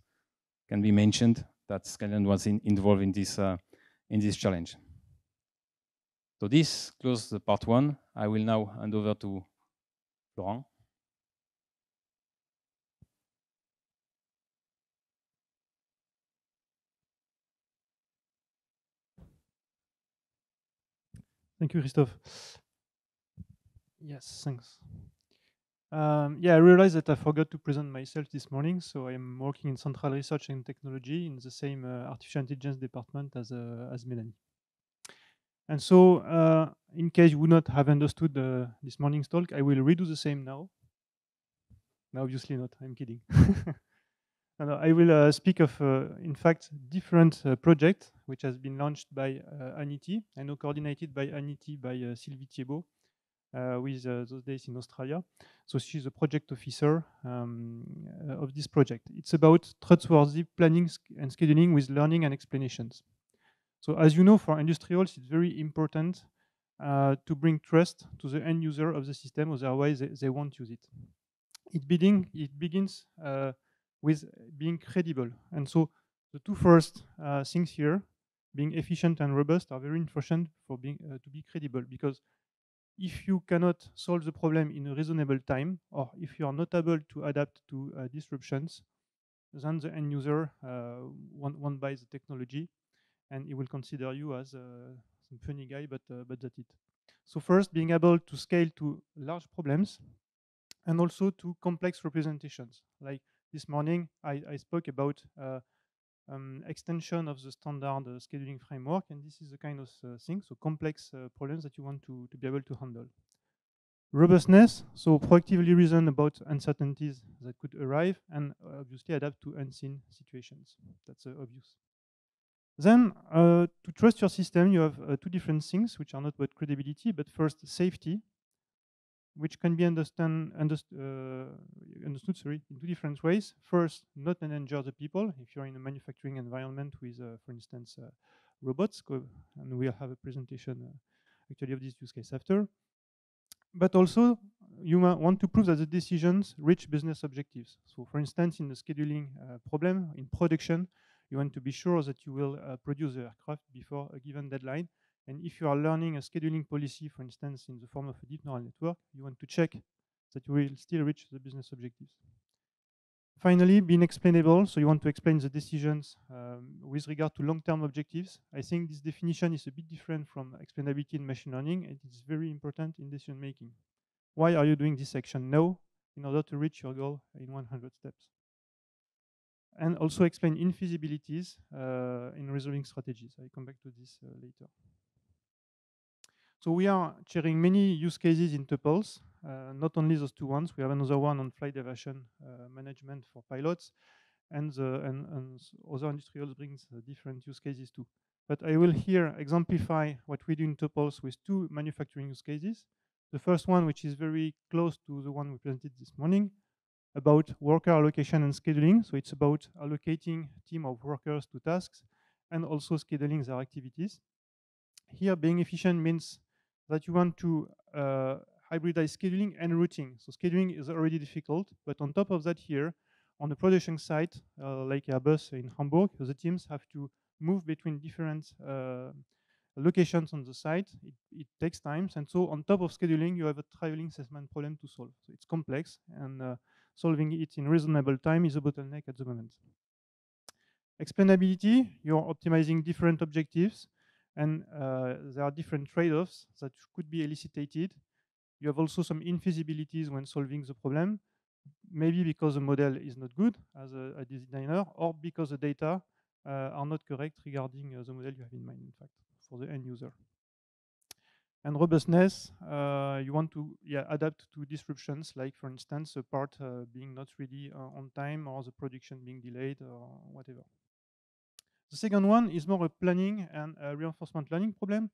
can be mentioned that Scalian was involved in this challenge. So this closes the part one. I will now hand over to Laurent. Thank you, Christophe. Yes, thanks. Yeah, I realized that I forgot to present myself this morning. So I'm working in Central Research and Technology in the same artificial intelligence department as Melanie. And so, in case you would not have understood this morning's talk, I will redo the same now. No, obviously not. I'm kidding. No, I will speak of, in fact, different project which has been launched by Anity. I know coordinated by Anity by Sylvie Thiebaud with those days in Australia. So she's a project officer of this project. It's about trustworthy planning and scheduling with learning and explanations. So as you know, for industrials, it's very important to bring trust to the end user of the system, otherwise they won't use it. It begins with being credible. And so the two first things here, being efficient and robust, are very important for being to be credible, because if you cannot solve the problem in a reasonable time, or if you are not able to adapt to disruptions, then the end user won't buy the technology, and he will consider you as some funny guy, but that's it. So first, being able to scale to large problems, and also to complex representations. Like this morning, I spoke about extension of the standard scheduling framework, and this is the kind of thing, so complex problems that you want to be able to handle. Robustness, so proactively reason about uncertainties that could arrive, and obviously adapt to unseen situations. That's obvious. Then, to trust your system, you have two different things, which are not about credibility, but first, safety, which can be understood in two different ways. First, not endanger the people. If you're in a manufacturing environment with, for instance, robots, and we'll have a presentation actually of this use case after. But also, you want to prove that the decisions reach business objectives. So, for instance, in the scheduling problem in production, you want to be sure that you will produce the aircraft before a given deadline. And if you are learning a scheduling policy, for instance, in the form of a deep neural network, you want to check that you will still reach the business objectives. Finally, being explainable. So you want to explain the decisions with regard to long-term objectives. I think this definition is a bit different from explainability in machine learning. It is very important in decision making. Why are you doing this action now in order to reach your goal in 100 steps? And also explain infeasibilities in resolving strategies. I'll come back to this later. So we are sharing many use cases in tuples, not only those two ones. We have another one on flight diversion management for pilots, and other industrials brings different use cases too. But I will here exemplify what we do in tuples with two manufacturing use cases. The first one, which is very close to the one we presented this morning, about worker allocation and scheduling. So it's about allocating a team of workers to tasks and also scheduling their activities. Here, being efficient means that you want to hybridize scheduling and routing. So scheduling is already difficult, but on top of that here, on the production site, like Airbus in Hamburg, the teams have to move between different locations on the site. It takes time, and so on top of scheduling, you have a traveling salesman problem to solve. So it's complex, and solving it in reasonable time is a bottleneck at the moment. Explainability, you're optimizing different objectives, and there are different trade-offs that could be elicited. You have also some infeasibilities when solving the problem, maybe because the model is not good as a designer, or because the data are not correct regarding the model you have in mind, in fact, for the end user. And robustness, you want to adapt to disruptions, like, for instance, a part being not ready on time, or the production being delayed, or whatever. The second one is more a planning and reinforcement learning problem.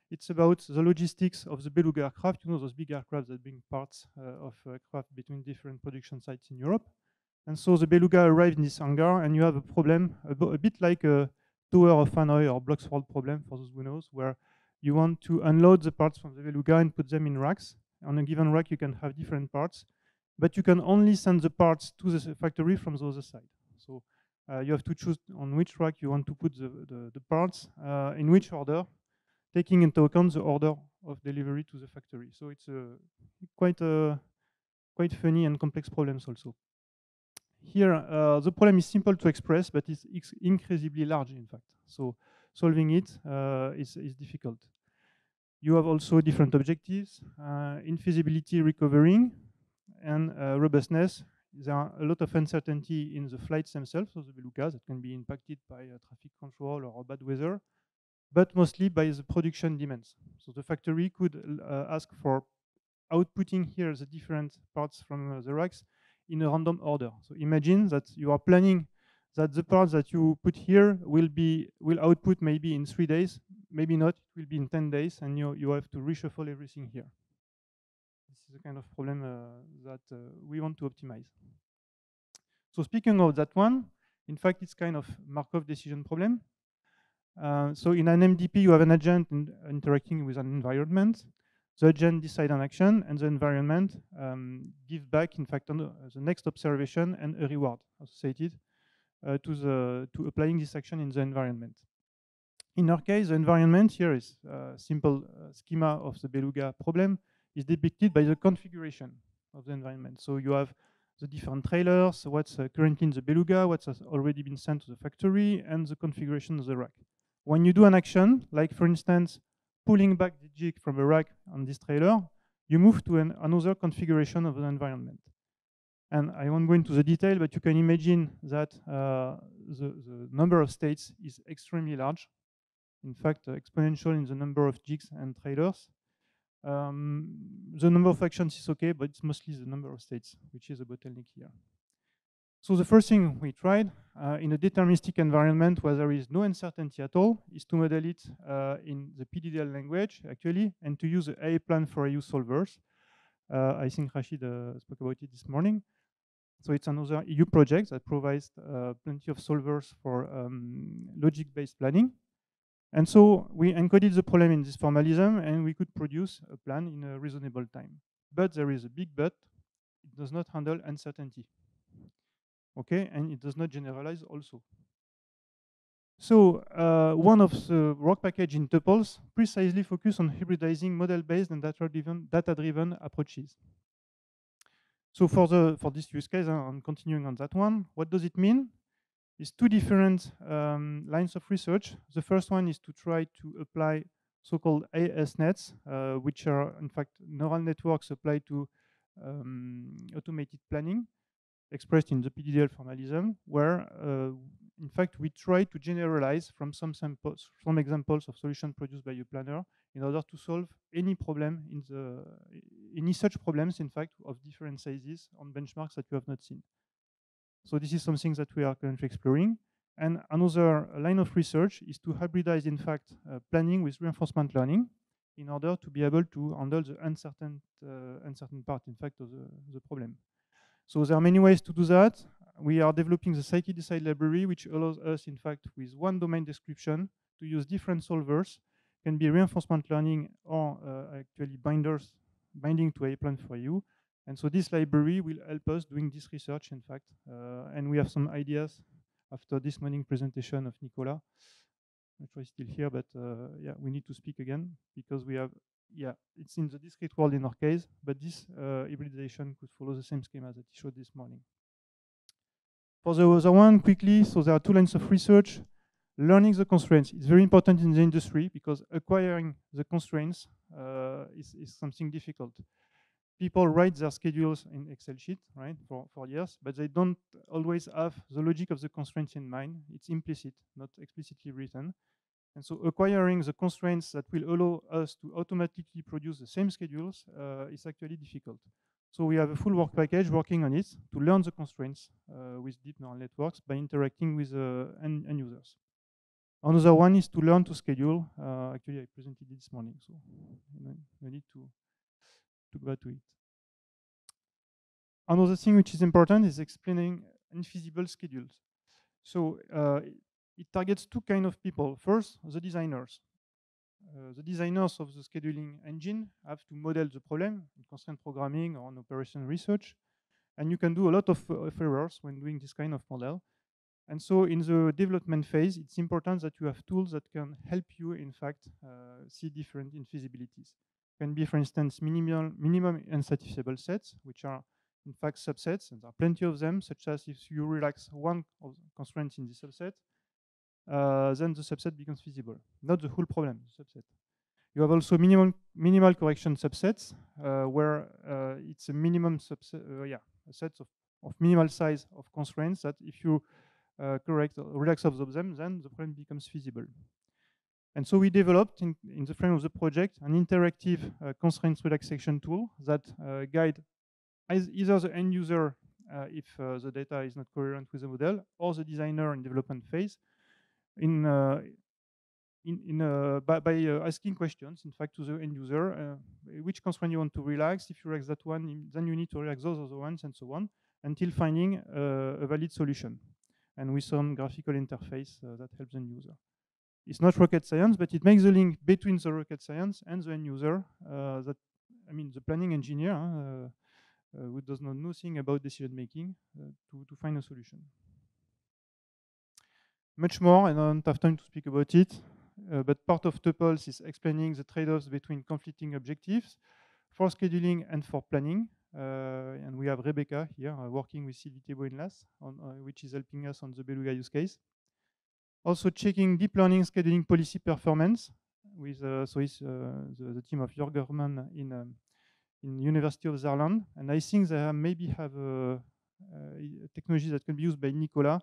It's about the logistics of the Beluga aircraft. You know, those big aircraft that bring parts of aircraft between different production sites in Europe. And so the Beluga arrived in this hangar, and you have a problem, a bit like a Tower of Hanoi or Bloxworld problem, for those who knows, where you want to unload the parts from the Beluga and put them in racks. On a given rack, you can have different parts, but you can only send the parts to the factory from the other side. So you have to choose on which rack you want to put the parts, in which order, taking into account the order of delivery to the factory. So it's quite funny and complex problems also. Here, the problem is simple to express, but it's incredibly large, in fact. So solving it is difficult. You have also different objectives, infeasibility recovering, and robustness. There are a lot of uncertainty in the flights themselves, so the belugas that can be impacted by traffic control or bad weather, but mostly by the production demands. So the factory could ask for outputting here the different parts from the racks in a random order. So imagine that you are planning that the parts that you put here will output maybe in 3 days, maybe not, it will be in 10 days, and you have to reshuffle everything here. This is the kind of problem that we want to optimize. So speaking of that one, in fact, it's kind of Markov decision problem. So in an MDP, you have an agent interacting with an environment. The agent decides an action, and the environment gives back, in fact, on the next observation and a reward associated to applying this action in the environment. In our case, the environment here is a simple schema of the Beluga problem is depicted by the configuration of the environment. So you have the different trailers, what's currently in the Beluga, what's already been sent to the factory, and the configuration of the rack. When you do an action, like for instance, pulling back the jig from a rack on this trailer, you move to another configuration of the environment. And I won't go into the detail, but you can imagine that the number of states is extremely large. In fact, exponential in the number of jigs and trailers. The number of actions is okay, but it's mostly the number of states, which is a bottleneck here. So the first thing we tried in a deterministic environment where there is no uncertainty at all is to model it in the PDDL language, actually, and to use the A plan for AU solvers. I think Rashid spoke about it this morning. So it's another EU project that provides plenty of solvers for logic-based planning. And so we encoded the problem in this formalism, and we could produce a plan in a reasonable time. But there is a big but. It does not handle uncertainty. Okay, and it does not generalize also. So one of the work package in tuples precisely focus on hybridizing model-based and data-driven approaches. So for this use case, I'm continuing on that one. What does it mean? It's two different lines of research. The first one is to try to apply so-called ASNets, which are in fact neural networks applied to automated planning, expressed in the PDDL formalism, where in fact we try to generalize from some samples, from examples of solutions produced by a planner in order to solve any problem any such problems, in fact, of different sizes on benchmarks that you have not seen. So this is something that we are currently exploring. And another line of research is to hybridize, in fact, planning with reinforcement learning in order to be able to handle the uncertain part, in fact, of the problem. So there are many ways to do that. We are developing the scikit-decide library, which allows us, in fact, with one domain description to use different solvers. It can be reinforcement learning or actually binding to a plan for you. And so this library will help us doing this research, in fact. And we have some ideas after this morning presentation of Nicola. I'm not sure he's still here, but yeah, we need to speak again because we have, yeah, it's in the discrete world in our case, but this hybridization could follow the same schema that he showed this morning. For the other one, quickly, so there are two lines of research. Learning the constraints is very important in the industry because acquiring the constraints is something difficult. People write their schedules in Excel sheet, right, for years, but they don't always have the logic of the constraints in mind. It's implicit, not explicitly written. And so acquiring the constraints that will allow us to automatically produce the same schedules is actually difficult. So we have a full work package working on it to learn the constraints with deep neural networks by interacting with end users. Another one is to learn to schedule. Actually, I presented it this morning, so no need to go to it. Another thing which is important is explaining infeasible schedules. So it targets two kinds of people. First, the designers. The designers of the scheduling engine have to model the problem in constraint programming or in operation research. And you can do a lot of errors when doing this kind of model. And so in the development phase, it's important that you have tools that can help you, in fact, see different infeasibilities. Can be, for instance, minimum unsatisfiable sets, which are in fact subsets, and there are plenty of them, such as if you relax one of the constraints in the subset, then the subset becomes feasible. Not the whole problem, the subset. You have also minimal correction subsets, where it's a minimum subset, a set of minimal size of constraints that if you correct or relax of them, then the problem becomes feasible. And so we developed, in the frame of the project, an interactive constraints relaxation tool that guide either the end user if the data is not coherent with the model, or the designer in development phase, by asking questions, in fact, to the end user, which constraint you want to relax. If you relax that one, then you need to relax those other ones, and so on, until finding a valid solution, and with some graphical interface that helps the end user. It's not rocket science, but it makes the link between the rocket science and the end user. The planning engineer who does not know nothing about decision making to find a solution. Much more, and I don't have time to speak about it. But part of tuples is explaining the trade-offs between conflicting objectives for scheduling and for planning. And we have Rebecca here working with Sylvie Thébault in LAS, which is helping us on the Beluga use case. Also checking deep learning scheduling policy performance with the team of Jörg German in University of Saarland. And I think they maybe have a technology that can be used by Nicolas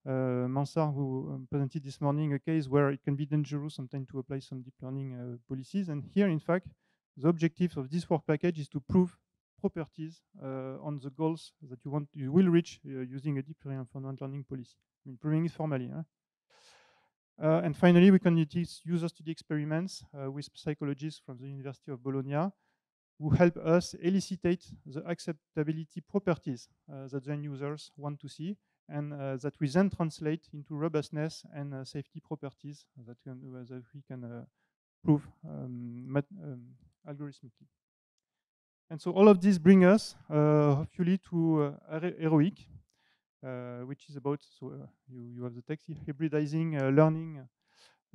Mansart, who presented this morning a case where it can be dangerous sometimes to apply some deep learning policies. And here, in fact, the objective of this work package is to prove properties on the goals that you will reach using a deep reinforcement learning policy. I mean, proving it formally. And finally, we can use user study experiments with psychologists from the University of Bologna, who help us elicitate the acceptability properties that the end users want to see, and that we then translate into robustness and safety properties that we can prove algorithmically. And so all of this brings us hopefully to Heroic, which is about, you have the text here, hybridizing learning,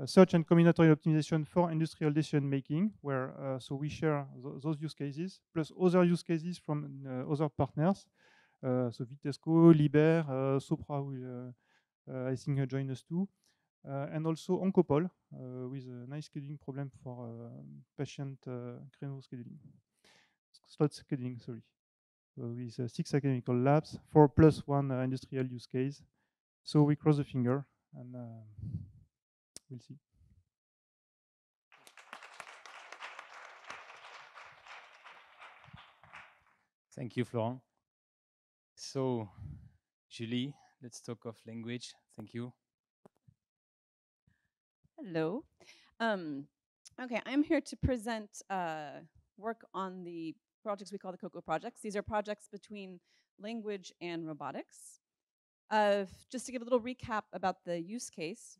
search and combinatorial optimization for industrial decision making, where so we share those use cases, plus other use cases from other partners. So Vitesco, Liber, Sopra will, I think, join us too. And also Oncopol, with a nice scheduling problem for patient chrono scheduling. Slot scheduling, sorry. With 6 academical labs, 4+1 industrial use case. So we cross the finger, and we'll see. Thank you, Florent. So, Julie, let's talk of language. Thank you. Hello. Okay, I'm here to present work on the projects we call the COCO projects. These are projects between language and robotics. Just to give a little recap about the use case,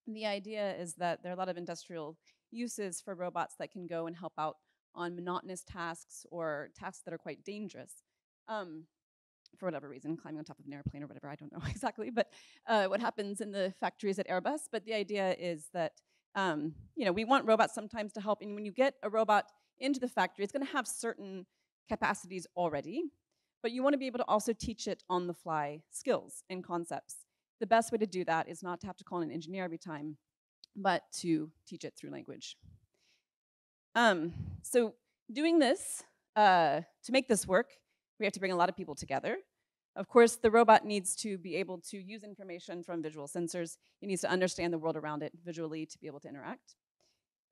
the idea is that there are a lot of industrial uses for robots that can go and help out on monotonous tasks or tasks that are quite dangerous. For whatever reason, climbing on top of an airplane or whatever, I don't know exactly, but what happens in the factories at Airbus. But the idea is that we want robots sometimes to help, and when you get a robot into the factory, it's going to have certain capacities already, but you want to be able to also teach it on-the-fly skills and concepts. The best way to do that is not to have to call an engineer every time, but to teach it through language. So doing this, to make this work, we have to bring a lot of people together. Of course, the robot needs to be able to use information from visual sensors. It needs to understand the world around it visually to be able to interact.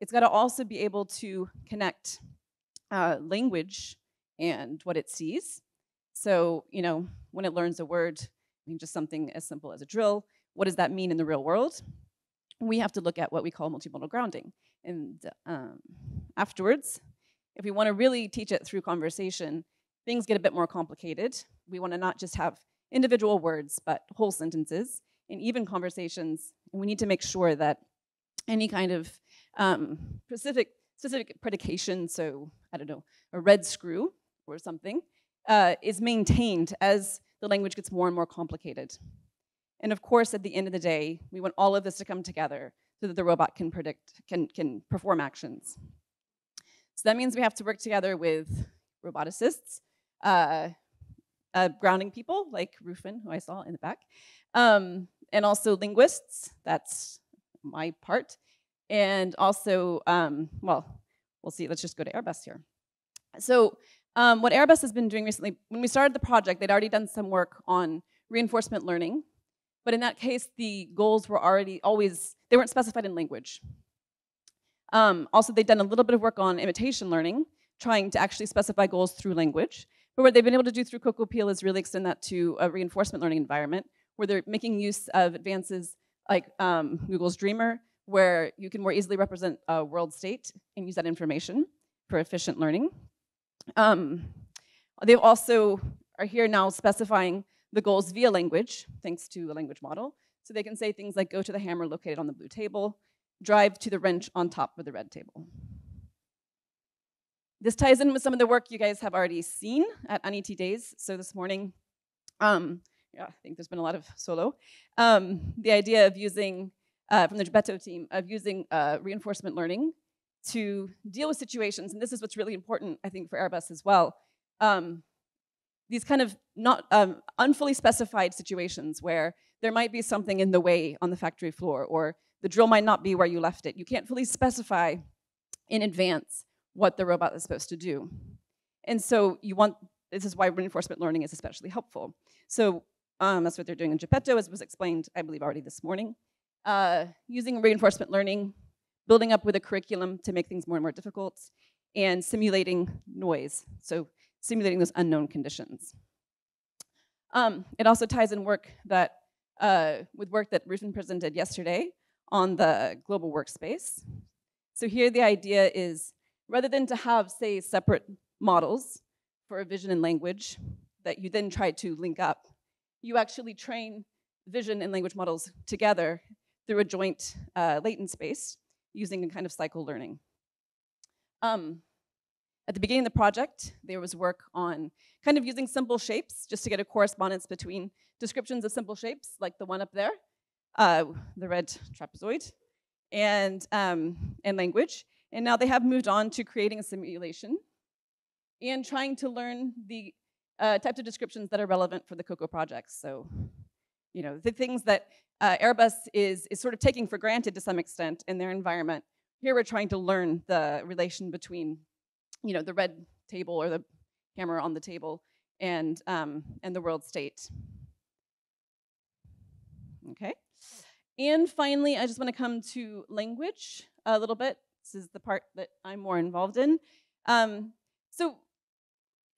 It's got to also be able to connect language and what it sees. So, when it learns a word, just something as simple as a drill, what does that mean in the real world? We have to look at what we call multimodal grounding. And afterwards, if we want to really teach it through conversation, things get a bit more complicated. We want to not just have individual words, but whole sentences and even conversations. And we need to make sure that any kind of specific predication, so I don't know, a red screw or something, is maintained as the language gets more and more complicated. And of course, at the end of the day, we want all of this to come together so that the robot can can perform actions. So that means we have to work together with roboticists, grounding people like Rufin, who I saw in the back, and also linguists, that's my part, And also, well, we'll see. Let's just go to Airbus here. So what Airbus has been doing recently, when we started the project, they'd already done some work on reinforcement learning. But in that case, the goals were already they weren't specified in language. Also, they'd done a little bit of work on imitation learning, trying to actually specify goals through language. But what they've been able to do through CocoaPeel is really extend that to a reinforcement learning environment, where they're making use of advances like Google's Dreamer, where you can more easily represent a world state and use that information for efficient learning. They also are here now specifying the goals via language, thanks to a language model. So they can say things like, go to the hammer located on the blue table, drive to the wrench on top of the red table. This ties in with some of the work you guys have already seen at NET Days. So this morning, yeah, I think there's been a lot of solo. The idea of using, from the Geppetto team, of using reinforcement learning to deal with situations, and this is what's really important, I think, for Airbus as well. These kind of not unfully specified situations where there might be something in the way on the factory floor, or the drill might not be where you left it. You can't fully specify in advance what the robot is supposed to do. And so this is why reinforcement learning is especially helpful. So that's what they're doing in Geppetto, as was explained, I believe, already this morning. Using reinforcement learning, building up with a curriculum to make things more and more difficult, and simulating noise, so simulating those unknown conditions. It also ties in work that, with work that Rufen presented yesterday on the global workspace. So here the idea is, rather than to have, say, separate models for vision and language that you then try to link up, you actually train vision and language models together through a joint latent space using a kind of cycle learning. At the beginning of the project, there was work on kind of using simple shapes just to get a correspondence between descriptions of simple shapes, like the one up there, the red trapezoid, and language. And now they have moved on to creating a simulation and trying to learn the types of descriptions that are relevant for the COCO projects. So, you know, the things that Airbus is sort of taking for granted to some extent in their environment. Here we're trying to learn the relation between, you know, the red table or the hammer on the table and the world state. Okay. And finally, I just want to come to language a little bit. This is the part that I'm more involved in. So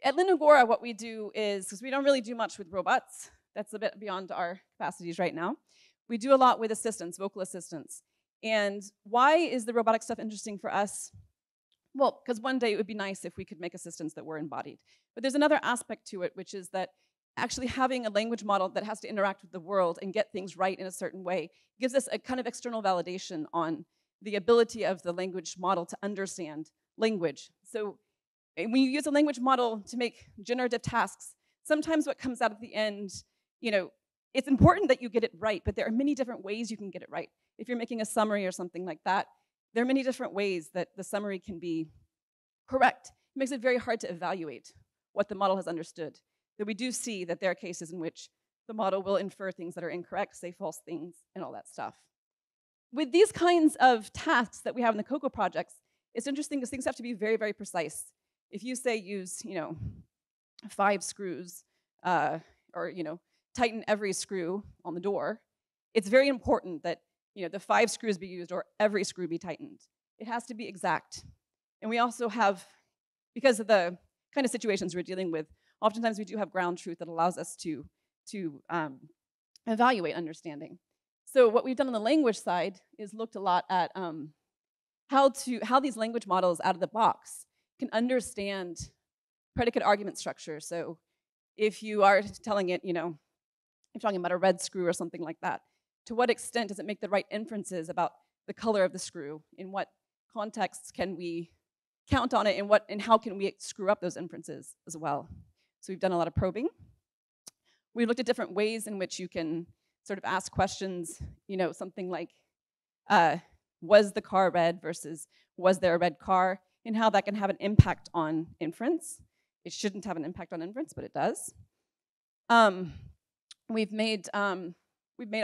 at Linn-Agora, what we do is, because we don't really do much with robots, that's a bit beyond our capacities right now. We do a lot with assistants, vocal assistants. And why is the robotic stuff interesting for us? Well, because one day it would be nice if we could make assistants that were embodied. But there's another aspect to it, which is that actually having a language model that has to interact with the world and get things right in a certain way gives us a kind of external validation on the ability of the language model to understand language. So when you use a language model to make generative tasks, sometimes what comes out at the end, you know, it's important that you get it right, but there are many different ways you can get it right. If you're making a summary or something like that, there are many different ways that the summary can be correct. It makes it very hard to evaluate what the model has understood. Though we do see that there are cases in which the model will infer things that are incorrect, say false things, and all that stuff. With these kinds of tasks that we have in the COCO projects, it's interesting because things have to be very, very precise. If you say use, you know, 5 screws, or, you know, tighten every screw on the door, it's very important that, you know, the 5 screws be used or every screw be tightened. It has to be exact. And we also have, because of the kind of situations we're dealing with, oftentimes we do have ground truth that allows us to evaluate understanding. So what we've done on the language side is looked a lot at how these language models out of the box can understand predicate argument structure. So if you are telling it, you know, if you're talking about a red screw or something like that, to what extent does it make the right inferences about the color of the screw? In what contexts can we count on it, and how can we screw up those inferences as well? So we've done a lot of probing. We've looked at different ways in which you can sort of ask questions, you know, something like, was the car red versus was there a red car, and how that can have an impact on inference. It shouldn't have an impact on inference, but it does. We've made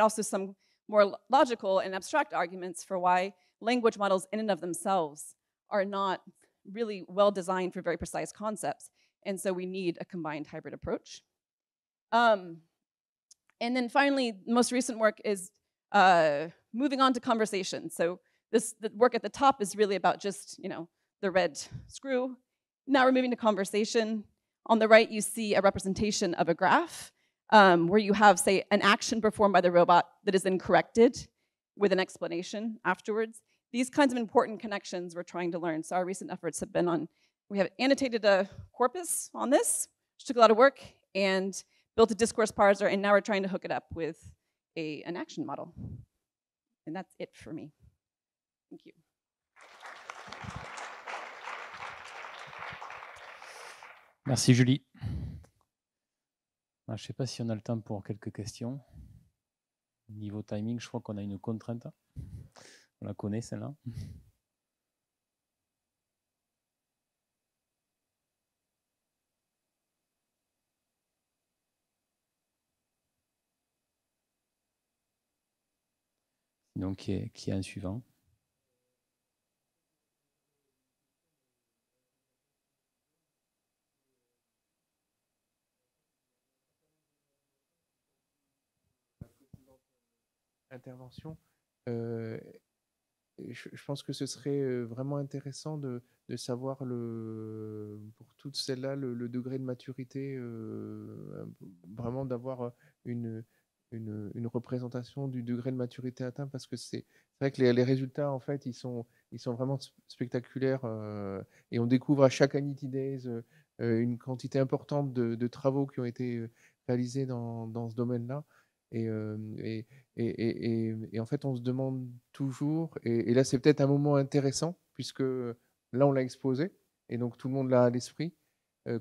also some more logical and abstract arguments for why language models in and of themselves are not really well designed for very precise concepts. And so we need a combined hybrid approach. And then finally, the most recent work is moving on to conversation. So the work at the top is really about just, the red screw. Now we're moving to conversation. On the right, you see a representation of a graph where you have, say, an action performed by the robot that is then corrected with an explanation afterwards. These kinds of important connections we're trying to learn. So our recent efforts have been on, we have annotated a corpus on this, which took a lot of work, and built a discourse parser, and now we're trying to hook it up with an action model. And that's it for me. Thank you. Merci Julie. Je ne sais pas si on a le temps pour quelques questions. Niveau timing, je crois qu'on a une contrainte. On la connaît celle-là. Sinon, qui est un suivant? Intervention. Je pense que ce serait vraiment intéressant de savoir pour toutes celles-là le degré de maturité, vraiment d'avoir une représentation du degré de maturité atteint, parce que c'est vrai que les résultats, en fait, ils sont vraiment spectaculaires, et on découvre à chaque Anity Days une quantité importante de travaux qui ont été réalisés dans ce domaine-là. Et en fait, on se demande toujours, et là, c'est peut-être un moment intéressant, puisque là, on l'a exposé, et donc tout le monde l'a à l'esprit.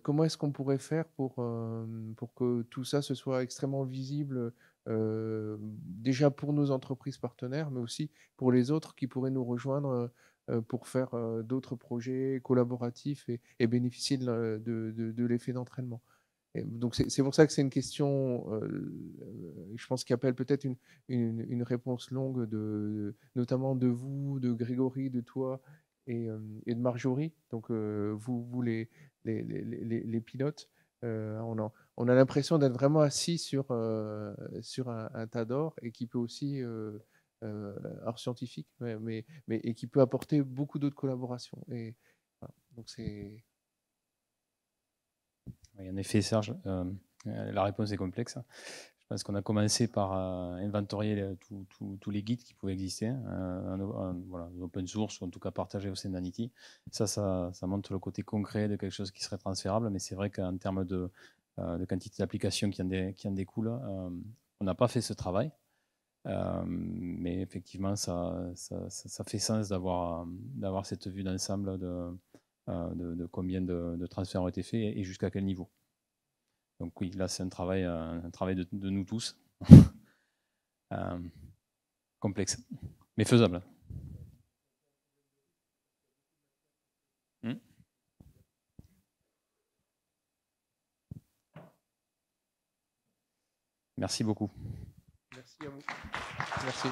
Comment est-ce qu'on pourrait faire pour que tout ça se soit extrêmement visible, déjà pour nos entreprises partenaires, mais aussi pour les autres qui pourraient nous rejoindre pour faire d'autres projets collaboratifs et bénéficier de l'effet d'entraînement. Donc c'est pour ça que c'est une question, je pense, qui appelle peut-être une réponse longue, notamment de vous, de Grégory, de toi et de Marjorie. Donc vous les pilotes. On a l'impression d'être vraiment assis sur un tas d'or, et qui peut aussi, art scientifique, et qui peut apporter beaucoup d'autres collaborations. Et voilà, donc c'est... Oui, en effet, Serge, la réponse est complexe. Je pense qu'on a commencé par inventorier tous les guides qui pouvaient exister, voilà, open source, ou en tout cas partagés au sein d'Anity. Ça montre le côté concret de quelque chose qui serait transférable, mais c'est vrai qu'en termes de quantité d'applications qui en découlent, on n'a pas fait ce travail. Mais effectivement, ça fait sens d'avoir cette vue d'ensemble de combien de transferts ont été faits et jusqu'à quel niveau. Donc oui, là c'est un travail de nous tous, complexe, mais faisable. Merci beaucoup. Merci à vous. Merci.